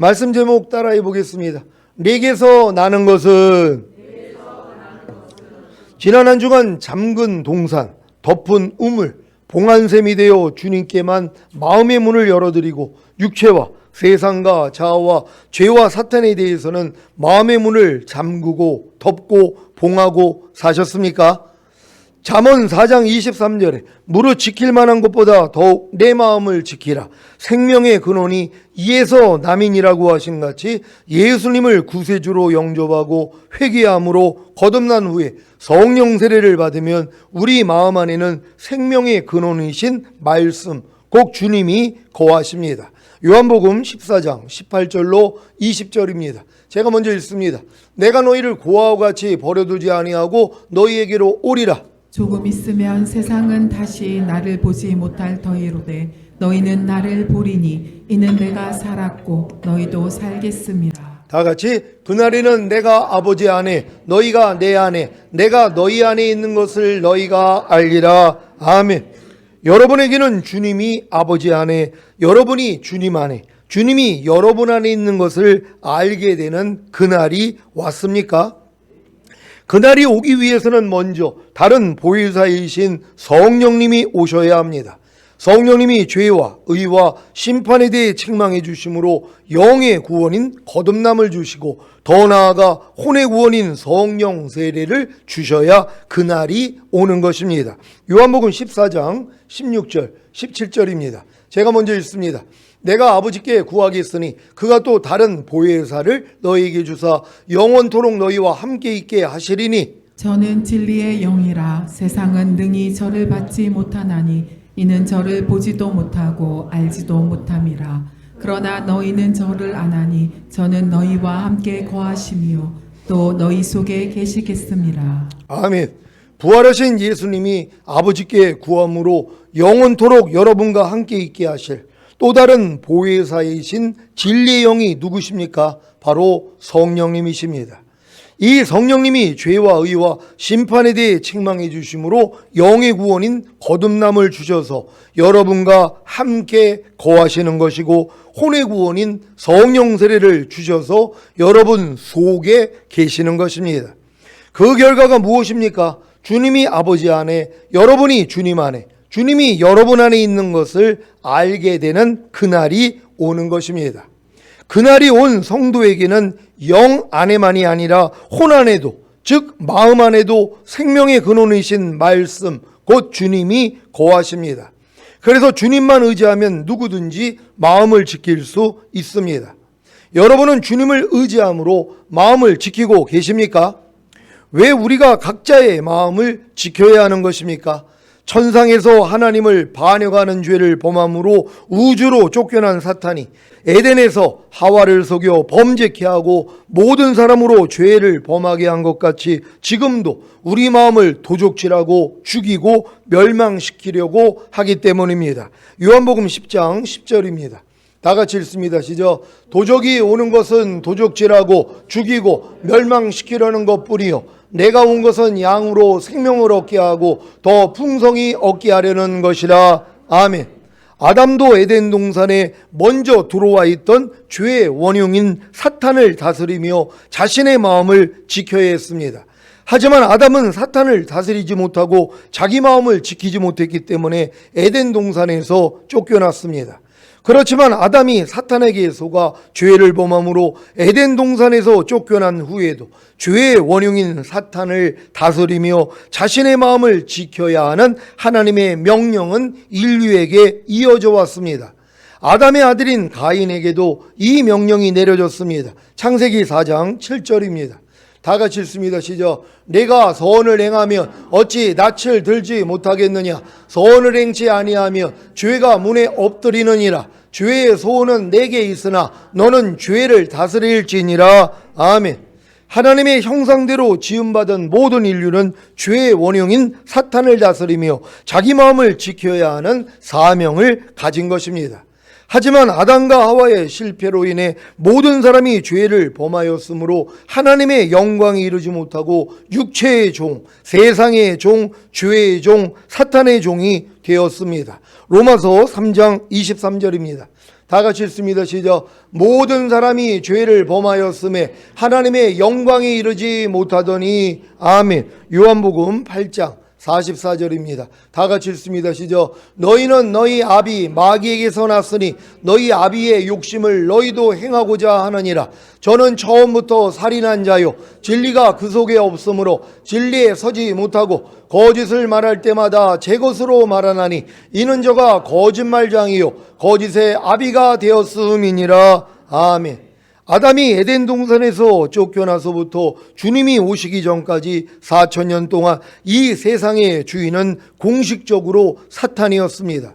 말씀 제목 따라해 보겠습니다. 내게서 나는 것은 지난 한 주간 잠근 동산, 덮은 우물, 봉안샘이 되어 주님께만 마음의 문을 열어드리고 육체와 세상과 자아와 죄와 사탄에 대해서는 마음의 문을 잠그고 덮고 봉하고 사셨습니까? 잠언 4장 23절에 무릇 지킬 만한 것보다 더욱 내 마음을 지키라. 생명의 근원이 이에서 남이니라고 하신 같이 예수님을 구세주로 영접하고 회개함으로 거듭난 후에 성령 세례를 받으면 우리 마음 안에는 생명의 근원이신 말씀, 곧 주님이 거하십니다. 요한복음 14장 18절로 20절입니다. 제가 먼저 읽습니다. 내가 너희를 고아와 같이 버려두지 아니하고 너희에게로 오리라. 조금 있으면 세상은 다시 나를 보지 못할 터이로되 너희는 나를 보리니 이는 내가 살았고 너희도 살겠음이라. 다 같이 그날에는 내가 아버지 안에 너희가 내 안에 내가 너희 안에 있는 것을 너희가 알리라. 아멘. 여러분에게는 주님이 아버지 안에 여러분이 주님 안에 주님이 여러분 안에 있는 것을 알게 되는 그날이 왔습니까? 그날이 오기 위해서는 먼저 다른 보혜사이신 성령님이 오셔야 합니다. 성령님이 죄와 의와 심판에 대해 책망해 주심으로 영의 구원인 거듭남을 주시고 더 나아가 혼의 구원인 성령 세례를 주셔야 그날이 오는 것입니다. 요한복음 14장 16절 17절입니다. 제가 먼저 읽습니다. 내가 아버지께 구하겠으니 그가 또 다른 보혜사를 너희에게 주사 영원토록 너희와 함께 있게 하시리니 저는 진리의 영이라 세상은 능히 저를 받지 못하나니 이는 저를 보지도 못하고 알지도 못함이라. 그러나 너희는 저를 아나니 저는 너희와 함께 거하시며 또 너희 속에 계시겠음이라. 아멘. 부활하신 예수님이 아버지께 구함으로 영원토록 여러분과 함께 있게 하실 또 다른 보혜사이신 진리의 영이 누구십니까? 바로 성령님이십니다. 이 성령님이 죄와 의와 심판에 대해 책망해 주심으로 영의 구원인 거듭남을 주셔서 여러분과 함께 거하시는 것이고 혼의 구원인 성령 세례를 주셔서 여러분 속에 계시는 것입니다. 그 결과가 무엇입니까? 주님이 아버지 안에 여러분이 주님 안에 주님이 여러분 안에 있는 것을 알게 되는 그날이 오는 것입니다. 그날이 온 성도에게는 영 안에만이 아니라 혼 안에도 즉 마음 안에도 생명의 근원이신 말씀 곧 주님이 거하십니다. 그래서 주님만 의지하면 누구든지 마음을 지킬 수 있습니다. 여러분은 주님을 의지함으로 마음을 지키고 계십니까? 왜 우리가 각자의 마음을 지켜야 하는 것입니까? 천상에서 하나님을 반역하는 죄를 범함으로 우주로 쫓겨난 사탄이 에덴에서 하와를 속여 범죄케 하고 모든 사람으로 죄를 범하게 한 것 같이 지금도 우리 마음을 도적질하고 죽이고 멸망시키려고 하기 때문입니다. 요한복음 10장 10절입니다. 다 같이 읽습니다. 시작. 도적이 오는 것은 도적질하고 죽이고 멸망시키려는 것뿐이요 내가 온 것은 양으로 생명을 얻게 하고 더 풍성히 얻게 하려는 것이라. 아멘. 아담도 에덴 동산에 먼저 들어와 있던 죄의 원흉인 사탄을 다스리며 자신의 마음을 지켜야 했습니다. 하지만 아담은 사탄을 다스리지 못하고 자기 마음을 지키지 못했기 때문에 에덴 동산에서 쫓겨났습니다. 그렇지만 아담이 사탄에게 속아 죄를 범함으로 에덴 동산에서 쫓겨난 후에도 죄의 원흉인 사탄을 다스리며 자신의 마음을 지켜야 하는 하나님의 명령은 인류에게 이어져 왔습니다. 아담의 아들인 가인에게도 이 명령이 내려졌습니다. 창세기 4장 7절입니다. 다 같이 읽습니다. 시작. 내가 선을 행하면 어찌 낯을 들지 못하겠느냐. 선을 행치 아니하며 죄가 문에 엎드리느니라. 죄의 소원은 내게 있으나 너는 죄를 다스릴지니라. 아멘. 하나님의 형상대로 지음받은 모든 인류는 죄의 원흉인 사탄을 다스리며 자기 마음을 지켜야 하는 사명을 가진 것입니다. 하지만 아담과 하와의 실패로 인해 모든 사람이 죄를 범하였으므로 하나님의 영광에 이르지 못하고 육체의 종, 세상의 종, 죄의 종, 사탄의 종이 되었습니다. 로마서 3장 23절입니다. 다 같이 읽습니다. 시작. 모든 사람이 죄를 범하였음에 하나님의 영광에 이르지 못하더니. 아멘. 요한복음 8장 44절입니다. 다 같이 읽습니다. 시작. 너희는 너희 아비 마귀에게서 났으니 너희 아비의 욕심을 너희도 행하고자 하느니라. 저는 처음부터 살인한 자요 진리가 그 속에 없으므로 진리에 서지 못하고 거짓을 말할 때마다 제 것으로 말하나니 이는 저가 거짓말장이요 거짓의 아비가 되었음이니라. 아멘. 아담이 에덴 동산에서 쫓겨나서부터 주님이 오시기 전까지 4,000년 동안 이 세상의 주인은 공식적으로 사탄이었습니다.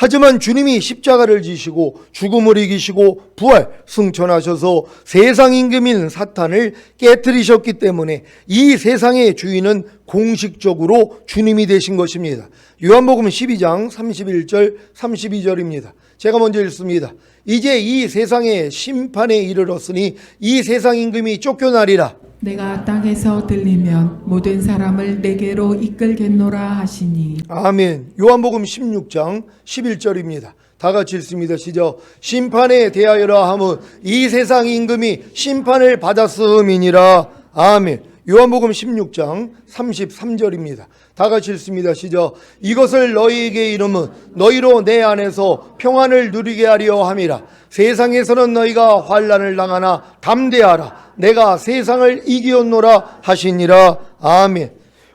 하지만 주님이 십자가를 지시고 죽음을 이기시고 부활 승천하셔서 세상 임금인 사탄을 깨뜨리셨기 때문에 이 세상의 주인은 공식적으로 주님이 되신 것입니다. 요한복음 12장 31절 32절입니다. 제가 먼저 읽습니다. 이제 이 세상의 심판에 이르렀으니 이 세상 임금이 쫓겨나리라. 내가 땅에서 들리면 모든 사람을 내게로 이끌겠노라 하시니. 아멘. 요한복음 16장 11절입니다. 다 같이 읽습니다. 시작. 심판에 대하여라 함은 이 세상 임금이 심판을 받았음이니라. 아멘. 요한복음 16장 33절입니다. 다 같이 읽습니다. 시작. 이것을 너희에게 이름은 너희로 내 안에서 평안을 누리게 하려 함이라. 세상에서는 너희가 환난을 당하나 담대하라. 내가 세상을 이기었노라 하시니라. 아멘.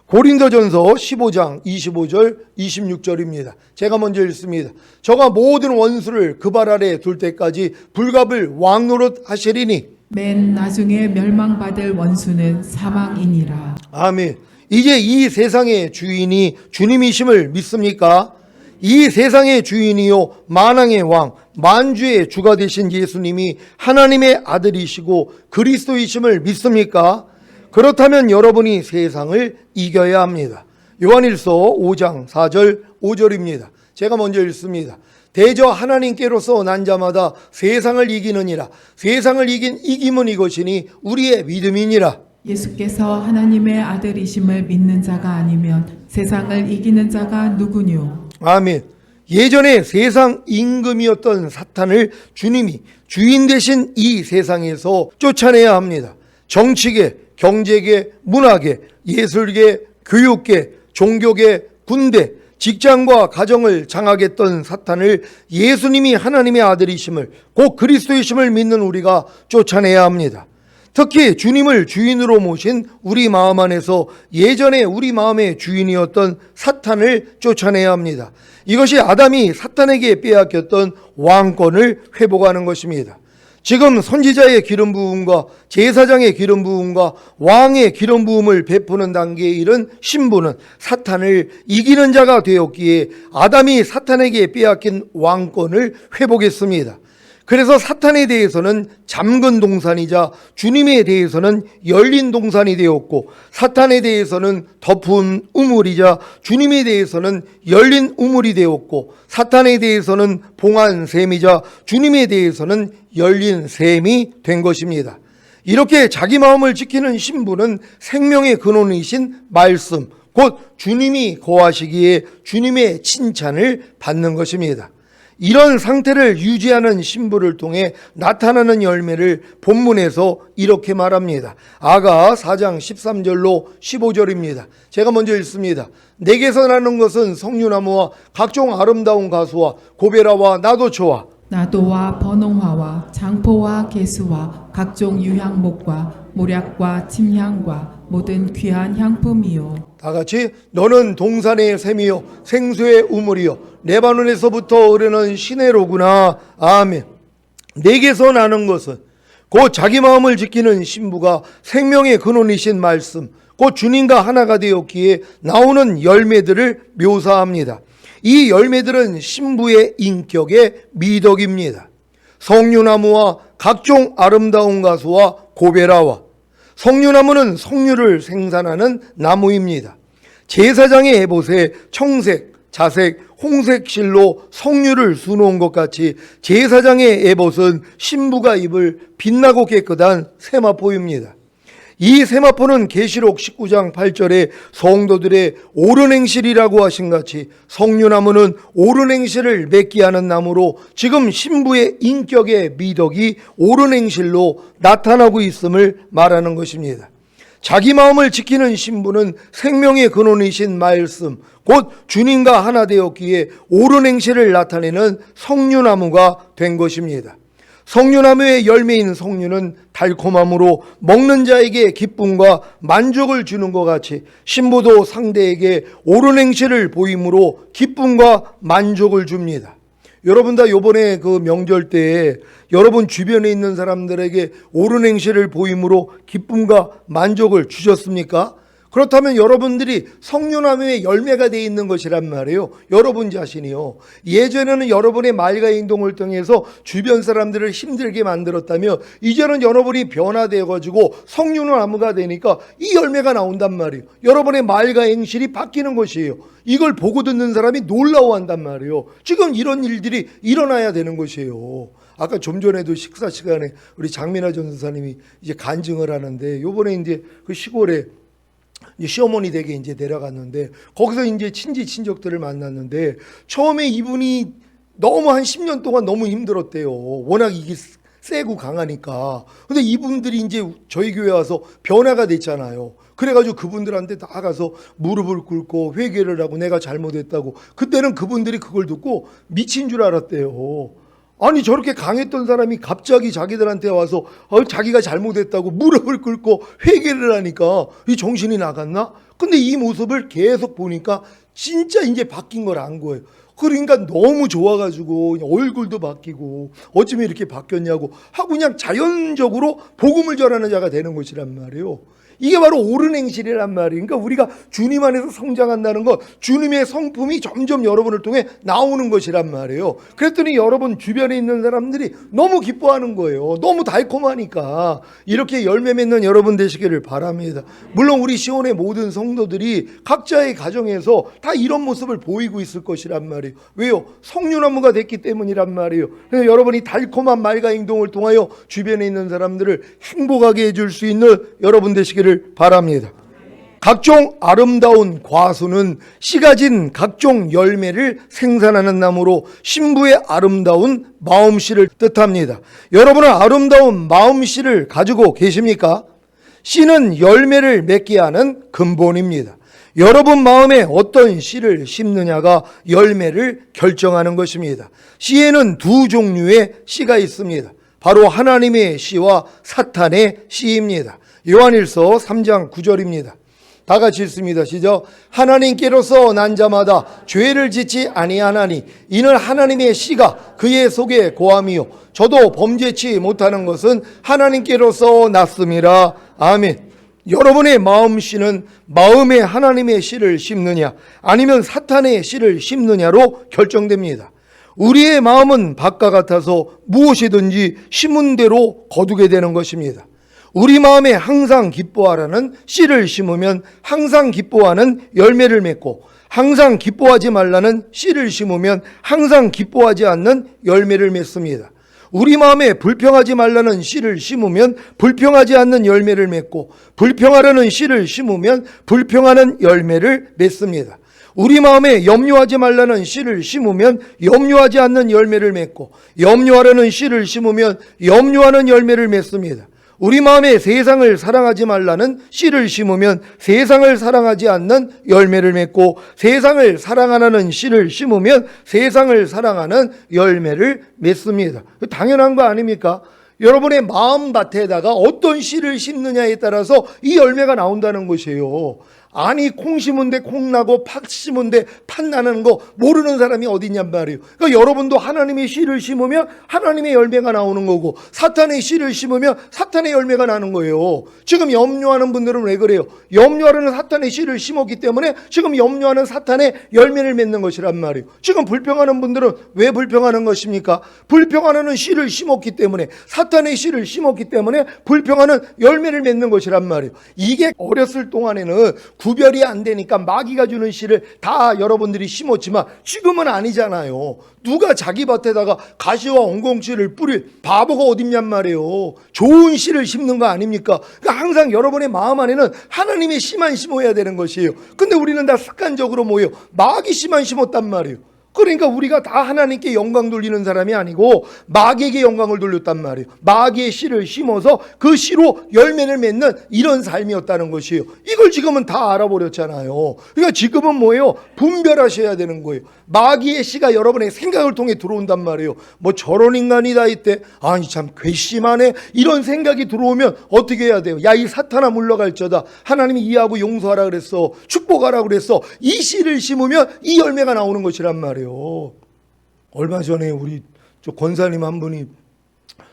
고린도전서 15장 25절 26절입니다. 제가 먼저 읽습니다. 저가 모든 원수를 그 발 아래 둘 때까지 불갑을 왕노릇 하시리니. 맨 나중에 멸망받을 원수는 사망이니라. 아멘. 이제 이 세상의 주인이 주님이심을 믿습니까? 이 세상의 주인이요 만왕의 왕 만주의 주가 되신 예수님이 하나님의 아들이시고 그리스도이심을 믿습니까? 그렇다면 여러분이 세상을 이겨야 합니다. 요한일서 5장 4절 5절입니다. 제가 먼저 읽습니다. 대저 하나님께로서 난 자마다 세상을 이기느니라. 세상을 이김은 이것이니 우리의 믿음이니라. 예수께서 하나님의 아들이심을 믿는 자가 아니면 세상을 이기는 자가 누구뇨? 아멘. 예전에 세상 임금이었던 사탄을 주님이 주인 되신 이 세상에서 쫓아내야 합니다. 정치계, 경제계, 문화계, 예술계, 교육계, 종교계, 군대, 직장과 가정을 장악했던 사탄을 예수님이 하나님의 아들이심을 곧 그리스도이심을 믿는 우리가 쫓아내야 합니다. 특히 주님을 주인으로 모신 우리 마음 안에서 예전에 우리 마음의 주인이었던 사탄을 쫓아내야 합니다. 이것이 아담이 사탄에게 빼앗겼던 왕권을 회복하는 것입니다. 지금 선지자의 기름 부음과 제사장의 기름 부음과 왕의 기름 부음을 베푸는 단계에 이른 신부는 사탄을 이기는 자가 되었기에 아담이 사탄에게 빼앗긴 왕권을 회복했습니다. 그래서 사탄에 대해서는 잠근 동산이자 주님에 대해서는 열린 동산이 되었고 사탄에 대해서는 덮은 우물이자 주님에 대해서는 열린 우물이 되었고 사탄에 대해서는 봉한 샘이자 주님에 대해서는 열린 샘이 된 것입니다. 이렇게 자기 마음을 지키는 신부는 생명의 근원이신 말씀 곧 주님이 거하시기에 주님의 칭찬을 받는 것입니다. 이런 상태를 유지하는 신부를 통해 나타나는 열매를 본문에서 이렇게 말합니다. 아가 4장 13절로 15절입니다. 제가 먼저 읽습니다. 내게서 나는 것은 석류나무와 각종 아름다운 가수와 고베라와 나도초와 나도와 번홍화와 장포와 개수와 각종 유향목과 모략과 침향과 모든 귀한 향품이요. 다 같이 너는 동산의 샘이요 생수의 우물이요 레바논에서부터 흐르는 시내로구나. 아멘. 내게서 나는 것은 곧 자기 마음을 지키는 신부가 생명의 근원이신 말씀 곧 주님과 하나가 되었기에 나오는 열매들을 묘사합니다. 이 열매들은 신부의 인격의 미덕입니다. 석류나무와 각종 아름다운 가수와 고베라와 석류나무는 석류를 생산하는 나무입니다. 제사장의 에봇에 청색, 자색, 홍색 실로 석류를 수놓은 것 같이 제사장의 에봇은 신부가 입을 빛나고 깨끗한 세마포입니다. 이 세마포는 계시록 19장 8절에 성도들의 옳은 행실이라고 하신 같이 석류나무는 옳은 행실을 맺게 하는 나무로 지금 신부의 인격의 미덕이 옳은 행실로 나타나고 있음을 말하는 것입니다. 자기 마음을 지키는 신부는 생명의 근원이신 말씀, 곧 주님과 하나 되었기에 옳은 행실을 나타내는 석류나무가 된 것입니다. 석류나무의 열매인 석류는 달콤함으로 먹는 자에게 기쁨과 만족을 주는 것 같이 신부도 상대에게 옳은 행실을 보임으로 기쁨과 만족을 줍니다. 여러분 다 요번에 그 명절 때에 여러분 주변에 있는 사람들에게 옳은 행실을 보임으로 기쁨과 만족을 주셨습니까? 그렇다면 여러분들이 석류나무의 열매가 되어 있는 것이란 말이에요. 여러분 자신이요. 예전에는 여러분의 말과 행동을 통해서 주변 사람들을 힘들게 만들었다면 이제는 여러분이 변화되어 가지고 석류나무가 되니까 이 열매가 나온단 말이에요. 여러분의 말과 행실이 바뀌는 것이에요. 이걸 보고 듣는 사람이 놀라워한단 말이에요. 지금 이런 일들이 일어나야 되는 것이에요. 아까 좀 전에도 식사 시간에 우리 장민아 전사님이 이제 간증을 하는데 요번에 이제 그 시골에 시어머니 댁에 이제 내려갔는데 거기서 이제 친지친족들을 만났는데 처음에 이분이 너무 한 10년 동안 너무 힘들었대요. 워낙 이게 세고 강하니까. 근데 이분들이 이제 저희 교회 와서 변화가 됐잖아요. 그래가지고 그분들한테 나가서 무릎을 꿇고 회개를 하고 내가 잘못했다고. 그때는 그분들이 그걸 듣고 미친 줄 알았대요. 아니 저렇게 강했던 사람이 갑자기 자기들한테 와서 자기가 잘못했다고 무릎을 꿇고 회개를 하니까 이 정신이 나갔나? 근데 이 모습을 계속 보니까 진짜 이제 바뀐 걸 안 거예요. 그러니까 너무 좋아가지고 얼굴도 바뀌고 어쩌면 이렇게 바뀌었냐고 하고 그냥 자연적으로 복음을 전하는 자가 되는 것이란 말이에요. 이게 바로 옳은 행실이란 말이에요. 그러니까 우리가 주님 안에서 성장한다는 것, 주님의 성품이 점점 여러분을 통해 나오는 것이란 말이에요. 그랬더니 여러분 주변에 있는 사람들이 너무 기뻐하는 거예요. 너무 달콤하니까. 이렇게 열매 맺는 여러분 되시기를 바랍니다. 물론 우리 시온의 모든 성도들이 각자의 가정에서 다 이런 모습을 보이고 있을 것이란 말이에요. 왜요? 석류나무가 됐기 때문이란 말이에요. 그래서 여러분이 달콤한 말과 행동을 통하여 주변에 있는 사람들을 행복하게 해줄 수 있는 여러분 되시기를 바랍니다. 각종 아름다운 과수는 씨가 진 각종 열매를 생산하는 나무로 신부의 아름다운 마음씨를 뜻합니다. 여러분은 아름다운 마음씨를 가지고 계십니까? 씨는 열매를 맺게 하는 근본입니다. 여러분 마음에 어떤 씨를 심느냐가 열매를 결정하는 것입니다. 씨에는 두 종류의 씨가 있습니다. 바로 하나님의 씨와 사탄의 씨입니다. 요한일서 3장 9절입니다. 다 같이 읽습니다. 시작. 하나님께로서 난 자마다 죄를 짓지 아니하나니 이는 하나님의 씨가 그의 속에 고함이요 저도 범죄치 못하는 것은 하나님께로서 났음이라. 아멘. 여러분의 마음씨는 마음에 하나님의 씨를 심느냐 아니면 사탄의 씨를 심느냐로 결정됩니다. 우리의 마음은 밭과 같아서 무엇이든지 심은 대로 거두게 되는 것입니다. 우리 마음에 항상 기뻐하라는 씨를 심으면 항상 기뻐하는 열매를 맺고 항상 기뻐하지 말라는 씨를 심으면 항상 기뻐하지 않는 열매를 맺습니다. 우리 마음에 불평하지 말라는 씨를 심으면 불평하지 않는 열매를 맺고 불평하라는 씨를 심으면 불평하는 열매를 맺습니다. 우리 마음에 염려하지 말라는 씨를 심으면 염려하지 않는 열매를 맺고 염려하라는 씨를 심으면 염려하는 열매를 맺습니다. 우리 마음에 세상을 사랑하지 말라는 씨를 심으면 세상을 사랑하지 않는 열매를 맺고 세상을 사랑하라는 씨를 심으면 세상을 사랑하는 열매를 맺습니다. 당연한 거 아닙니까? 여러분의 마음밭에다가 어떤 씨를 심느냐에 따라서 이 열매가 나온다는 것이에요. 아니 콩 심은데 콩 나고 팥 심은데 팥 나는 거 모르는 사람이 어디 있냔 말이에요. 그러니까 여러분도 하나님의 씨를 심으면 하나님의 열매가 나오는 거고 사탄의 씨를 심으면 사탄의 열매가 나는 거예요. 지금 염려하는 분들은 왜 그래요? 염려하는 사탄의 씨를 심었기 때문에 지금 염려하는 사탄의 열매를 맺는 것이란 말이에요. 지금 불평하는 분들은 왜 불평하는 것입니까? 불평하는 씨를 심었기 때문에 사탄의 씨를 심었기 때문에 불평하는 열매를 맺는 것이란 말이에요. 이게 어렸을 동안에는 구별이 안 되니까 마귀가 주는 씨를 다 여러분들이 심었지만 지금은 아니잖아요. 누가 자기 밭에다가 가시와 엉겅씨를 뿌릴 바보가 어딨냔 말이에요. 좋은 씨를 심는 거 아닙니까? 그러니까 항상 여러분의 마음 안에는 하나님의 씨만 심어야 되는 것이에요. 근데 우리는 다 습관적으로 뭐예요? 마귀 씨만 심었단 말이에요. 그러니까 우리가 다 하나님께 영광 돌리는 사람이 아니고 마귀에게 영광을 돌렸단 말이에요. 마귀의 씨를 심어서 그 씨로 열매를 맺는 이런 삶이었다는 것이에요. 이걸 지금은 다 알아버렸잖아요. 그러니까 지금은 뭐예요? 분별하셔야 되는 거예요. 마귀의 씨가 여러분의 생각을 통해 들어온단 말이에요. 뭐 저런 인간이 다 있대. 아니 참 괘씸하네. 이런 생각이 들어오면 어떻게 해야 돼요? 야 이 사탄아 물러갈저다. 하나님이 이해하고 용서하라 그랬어. 축복하라 그랬어. 이 씨를 심으면 이 열매가 나오는 것이란 말이에요. 얼마 전에 우리 권사님 한 분이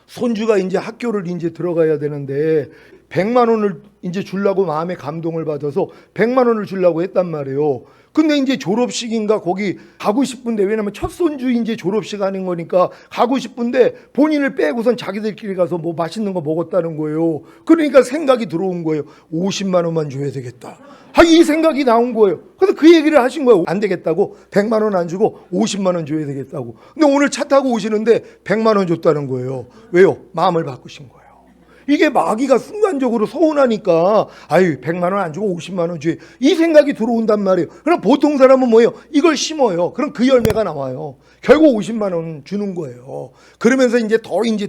손주가 이제 학교를 이제 들어가야 되는데 100만 원을 이제 주려고 마음에 감동을 받아서 100만 원을 주려고 했단 말이에요. 근데 이제 졸업식인가 거기 가고 싶은데, 왜냐면 첫 손주 이제 졸업식 하는 거니까 가고 싶은데 본인을 빼고선 자기들끼리 가서 뭐 맛있는 거 먹었다는 거예요. 그러니까 생각이 들어온 거예요. 50만 원만 줘야 되겠다. 이 생각이 나온 거예요. 그래서 그 얘기를 하신 거예요. 안 되겠다고. 100만 원 안 주고 50만 원 줘야 되겠다고. 근데 오늘 차 타고 오시는데 100만 원 줬다는 거예요. 왜요? 마음을 바꾸신 거예요. 이게 마귀가 순간적으로 서운하니까 100만 원 안 주고 50만 원 줘야, 이 생각이 들어온단 말이에요. 그럼 보통 사람은 뭐예요? 이걸 심어요. 그럼 그 열매가 나와요. 결국 50만 원 주는 거예요. 그러면서 이제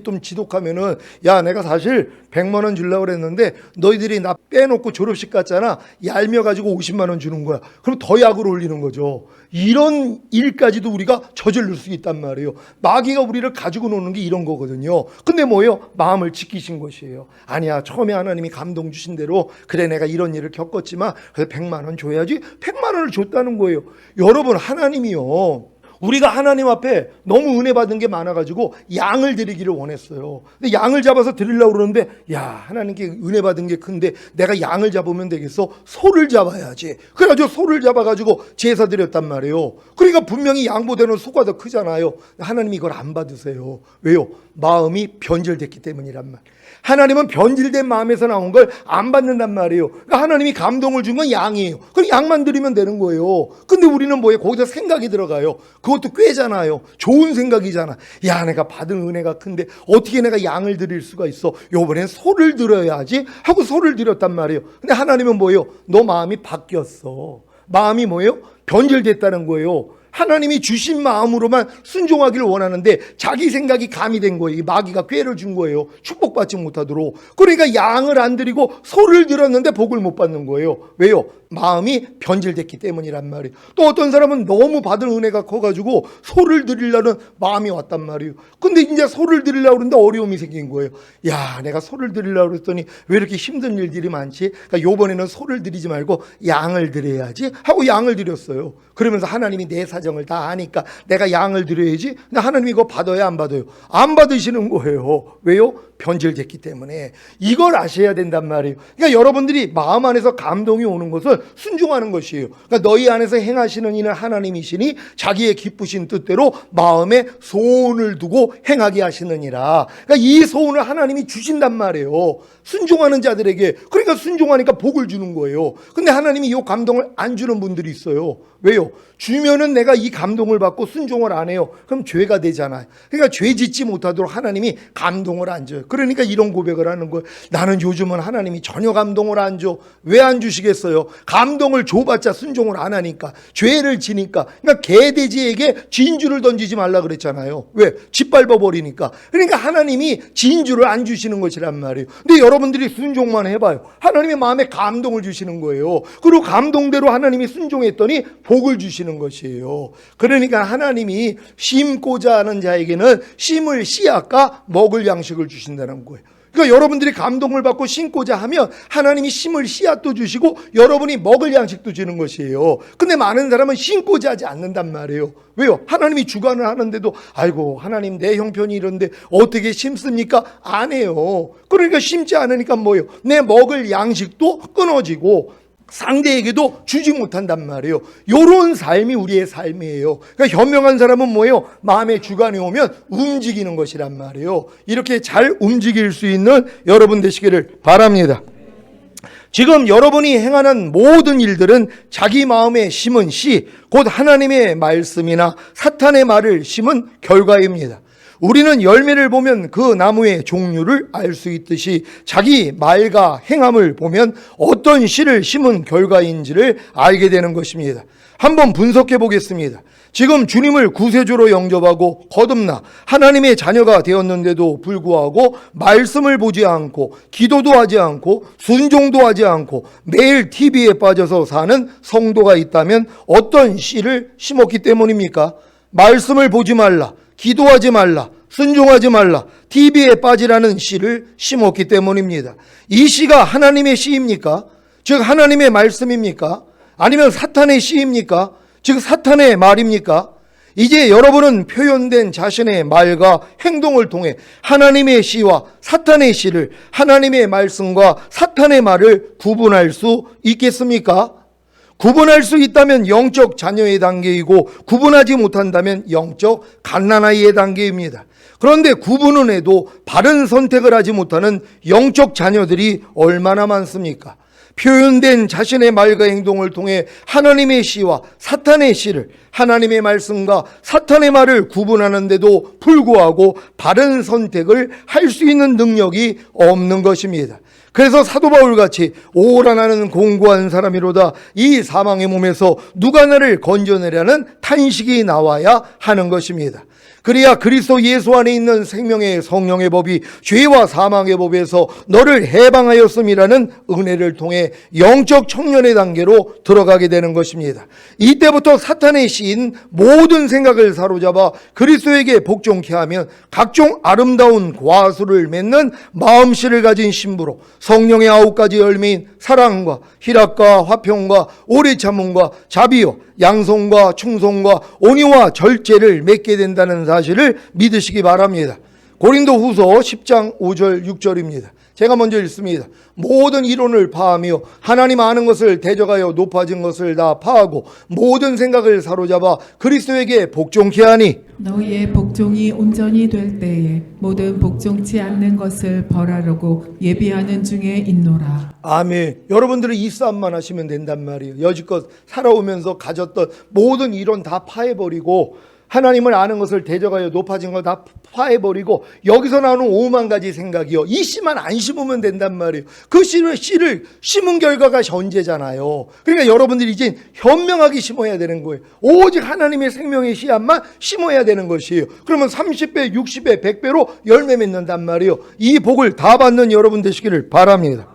좀 지독하면은, 야 내가 사실 100만 원 주려고 그랬는데 너희들이 나 빼놓고 졸업식 갔잖아. 얄며가지고 50만 원 주는 거야. 그럼 더 약을 올리는 거죠. 이런 일까지도 우리가 저지를 수 있단 말이에요. 마귀가 우리를 가지고 노는 게 이런 거거든요. 근데 뭐예요? 마음을 지키신 것이에요. 아니야, 처음에 하나님이 감동 주신 대로 그래 내가 이런 일을 겪었지만 그래서 100만 원 줘야지. 100만 원을 줬다는 거예요. 여러분, 하나님이요, 우리가 하나님 앞에 너무 은혜 받은 게 많아가지고 양을 드리기를 원했어요. 근데 양을 잡아서 드리려고 그러는데, 야 하나님께 은혜 받은 게 큰데 내가 양을 잡으면 되겠어? 소를 잡아야지. 그래가지고 소를 잡아가지고 제사 드렸단 말이에요. 그러니까 분명히 양보다는 소가 더 크잖아요. 하나님이 이걸 안 받으세요. 왜요? 마음이 변질됐기 때문이란 말. 하나님은 변질된 마음에서 나온 걸 안 받는단 말이에요. 그러니까 하나님이 감동을 준 건 양이에요. 그럼 양만 드리면 되는 거예요. 근데 우리는 뭐예요? 거기서 생각이 들어가요. 그것도 꾀잖아요. 좋은 생각이잖아. 야 내가 받은 은혜가 큰데 어떻게 내가 양을 드릴 수가 있어? 요번엔 소를 드려야지 하고 소를 드렸단 말이에요. 근데 하나님은 뭐예요? 너 마음이 바뀌었어. 마음이 뭐예요? 변질됐다는 거예요. 하나님이 주신 마음으로만 순종하기를 원하는데 자기 생각이 가미된 거예요. 이 마귀가 꾀를 준 거예요. 축복받지 못하도록. 그러니까 양을 안 드리고 소를 들었는데 복을 못 받는 거예요. 왜요? 마음이 변질됐기 때문이란 말이에요. 또 어떤 사람은 너무 받은 은혜가 커가지고 소를 드리려는 마음이 왔단 말이에요. 근데 이제 소를 드리려고 그러는데 어려움이 생긴 거예요. 야 내가 소를 드리려고 그랬더니 왜 이렇게 힘든 일들이 많지? 그러니까 요번에는 소를 드리지 말고 양을 드려야지 하고 양을 드렸어요. 그러면서 하나님이 내 사정을 다 아니까 내가 양을 드려야지. 근데 하나님이 이거 받아요 안 받아요? 안 받으시는 거예요. 왜요? 변질됐기 때문에. 이걸 아셔야 된단 말이에요. 그러니까 여러분들이 마음 안에서 감동이 오는 것은 순종하는 것이에요. 그러니까 너희 안에서 행하시는 이는 하나님이시니 자기의 기쁘신 뜻대로 마음에 소원을 두고 행하게 하시느니라. 그러니까 이 소원을 하나님이 주신단 말이에요. 순종하는 자들에게. 그러니까 순종하니까 복을 주는 거예요. 근데 하나님이 이 감동을 안 주는 분들이 있어요. 왜요? 주면은 내가 이 감동을 받고 순종을 안 해요. 그럼 죄가 되잖아요. 그러니까 죄 짓지 못하도록 하나님이 감동을 안 줘요. 그러니까 이런 고백을 하는 거예요. 나는 요즘은 하나님이 전혀 감동을 안 줘. 왜 안 주시겠어요? 감동을 줘봤자 순종을 안 하니까. 죄를 지니까. 그러니까 개돼지에게 진주를 던지지 말라 그랬잖아요. 왜? 짓밟아 버리니까. 그러니까 하나님이 진주를 안 주시는 것이란 말이에요. 근데 여러분들이 순종만 해봐요. 하나님의 마음에 감동을 주시는 거예요. 그리고 감동대로 하나님이 순종했더니 복을 주시는 것이에요. 그러니까 하나님이 심고자 하는 자에게는 심을 씨앗과 먹을 양식을 주신다는 거예요. 그러니까 여러분들이 감동을 받고 심고자 하면 하나님이 심을 씨앗도 주시고 여러분이 먹을 양식도 주는 것이에요. 근데 많은 사람은 심고자 하지 않는단 말이에요. 왜요? 하나님이 주관을 하는데도 아이고 하나님 내 형편이 이런데 어떻게 심습니까? 안 해요. 그러니까 심지 않으니까 뭐예요? 내 먹을 양식도 끊어지고 상대에게도 주지 못한단 말이에요. 이런 삶이 우리의 삶이에요. 그러니까 현명한 사람은 뭐예요? 마음의 주관이 오면 움직이는 것이란 말이에요. 이렇게 잘 움직일 수 있는 여러분 되시기를 바랍니다. 지금 여러분이 행하는 모든 일들은 자기 마음에 심은 씨, 곧 하나님의 말씀이나 사탄의 말을 심은 결과입니다. 우리는 열매를 보면 그 나무의 종류를 알 수 있듯이 자기 말과 행함을 보면 어떤 씨를 심은 결과인지를 알게 되는 것입니다. 한번 분석해 보겠습니다. 지금 주님을 구세주로 영접하고 거듭나 하나님의 자녀가 되었는데도 불구하고 말씀을 보지 않고 기도도 하지 않고 순종도 하지 않고 매일 TV에 빠져서 사는 성도가 있다면 어떤 씨를 심었기 때문입니까? 말씀을 보지 말라, 기도하지 말라, 순종하지 말라, TV에 빠지라는 씨를 심었기 때문입니다. 이 씨가 하나님의 씨입니까? 즉 하나님의 말씀입니까? 아니면 사탄의 씨입니까? 즉 사탄의 말입니까? 이제 여러분은 표현된 자신의 말과 행동을 통해 하나님의 씨와 사탄의 씨를, 하나님의 말씀과 사탄의 말을 구분할 수 있겠습니까? 구분할 수 있다면 영적 자녀의 단계이고 구분하지 못한다면 영적 갓난아이의 단계입니다. 그런데 구분은 해도 바른 선택을 하지 못하는 영적 자녀들이 얼마나 많습니까? 표현된 자신의 말과 행동을 통해 하나님의 씨와 사탄의 씨를, 하나님의 말씀과 사탄의 말을 구분하는데도 불구하고 바른 선택을 할 수 있는 능력이 없는 것입니다. 그래서 사도 바울같이 오라 나는 공고한 사람이로다, 이 사망의 몸에서 누가 나를 건져내려는 탄식이 나와야 하는 것입니다. 그래야 그리스도 예수 안에 있는 생명의 성령의 법이 죄와 사망의 법에서 너를 해방하였음이라는 은혜를 통해 영적 청년의 단계로 들어가게 되는 것입니다. 이때부터 사탄의 씨인 모든 생각을 사로잡아 그리스도에게 복종케 하면 각종 아름다운 과수를 맺는 마음씨를 가진 신부로 성령의 9가지 열매인 사랑과 희락과 화평과 오래 참음과 자비와 양성과 충성과 온유와 절제를 맺게 된다는 사실을 믿으시기 바랍니다. 고린도 후서 10장 5절 6절입니다. 제가 먼저 읽습니다. 모든 이론을 파하며 하나님 아는 것을 대적하여 높아진 것을 다 파하고 모든 생각을 사로잡아 그리스도에게 복종케 하니 너희의 복종이 온전히 될 때에 모든 복종치 않는 것을 벌하려고 예비하는 중에 있노라. 아멘. 여러분들은 이 싸움만 하시면 된단 말이에요. 여지껏 살아오면서 가졌던 모든 이론 다 파해버리고 하나님을 아는 것을 대적하여 높아진 걸 다 파해버리고 여기서 나오는 5만 가지 생각이요, 이 씨만 안 심으면 된단 말이에요. 그 씨를 심은 결과가 현재잖아요. 그러니까 여러분들이 이제 현명하게 심어야 되는 거예요. 오직 하나님의 생명의 씨앗만 심어야 되는 것이에요. 그러면 30배, 60배, 100배로 열매 맺는단 말이에요. 이 복을 다 받는 여러분 되시기를 바랍니다.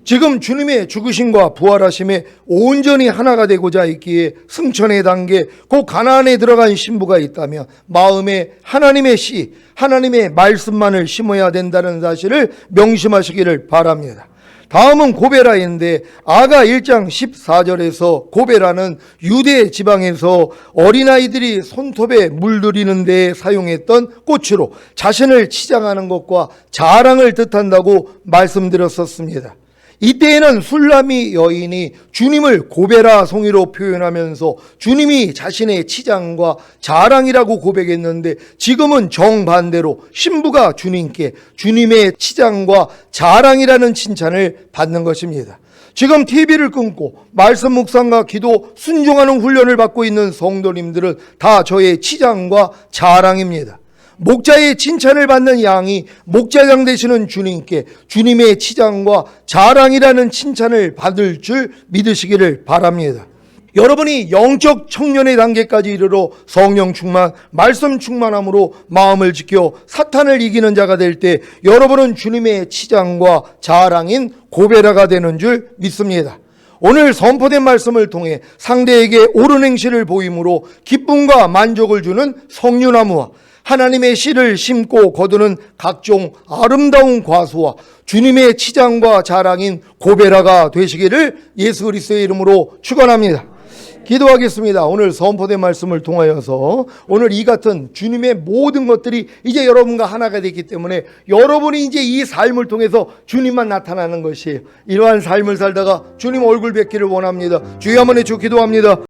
지금 주님의 죽으심과 부활하심에 온전히 하나가 되고자 있기에 승천의 단계, 곧 가나안에 들어간 신부가 있다면 마음에 하나님의 씨, 하나님의 말씀만을 심어야 된다는 사실을 명심하시기를 바랍니다. 다음은 고베라인데 아가 1장 14절에서 고베라는 유대 지방에서 어린아이들이 손톱에 물들이는 데에 사용했던 꽃으로 자신을 치장하는 것과 자랑을 뜻한다고 말씀드렸었습니다. 이때에는 술라미 여인이 주님을 고베라 송이로 표현하면서 주님이 자신의 치장과 자랑이라고 고백했는데, 지금은 정반대로 신부가 주님께 주님의 치장과 자랑이라는 칭찬을 받는 것입니다. 지금 TV를 끊고 말씀 묵상과 기도 순종하는 훈련을 받고 있는 성도님들은 다 저의 치장과 자랑입니다. 목자의 칭찬을 받는 양이 목자장 되시는 주님께 주님의 치장과 자랑이라는 칭찬을 받을 줄 믿으시기를 바랍니다. 여러분이 영적 청년의 단계까지 이르러 성령 충만, 말씀 충만함으로 마음을 지켜 사탄을 이기는 자가 될 때 여러분은 주님의 치장과 자랑인 고베라가 되는 줄 믿습니다. 오늘 선포된 말씀을 통해 상대에게 옳은 행실을 보임으로 기쁨과 만족을 주는 석류나무와 하나님의 씨를 심고 거두는 각종 아름다운 과수와 주님의 치장과 자랑인 고베라가 되시기를 예수 그리스도의 이름으로 축원합니다. 기도하겠습니다. 오늘 선포된 말씀을 통하여서 오늘 이 같은 주님의 모든 것들이 이제 여러분과 하나가 됐기 때문에 여러분이 이제 이 삶을 통해서 주님만 나타나는 것이에요. 이러한 삶을 살다가 주님 얼굴 뵙기를 원합니다. 주여 한번 해주 기도합니다.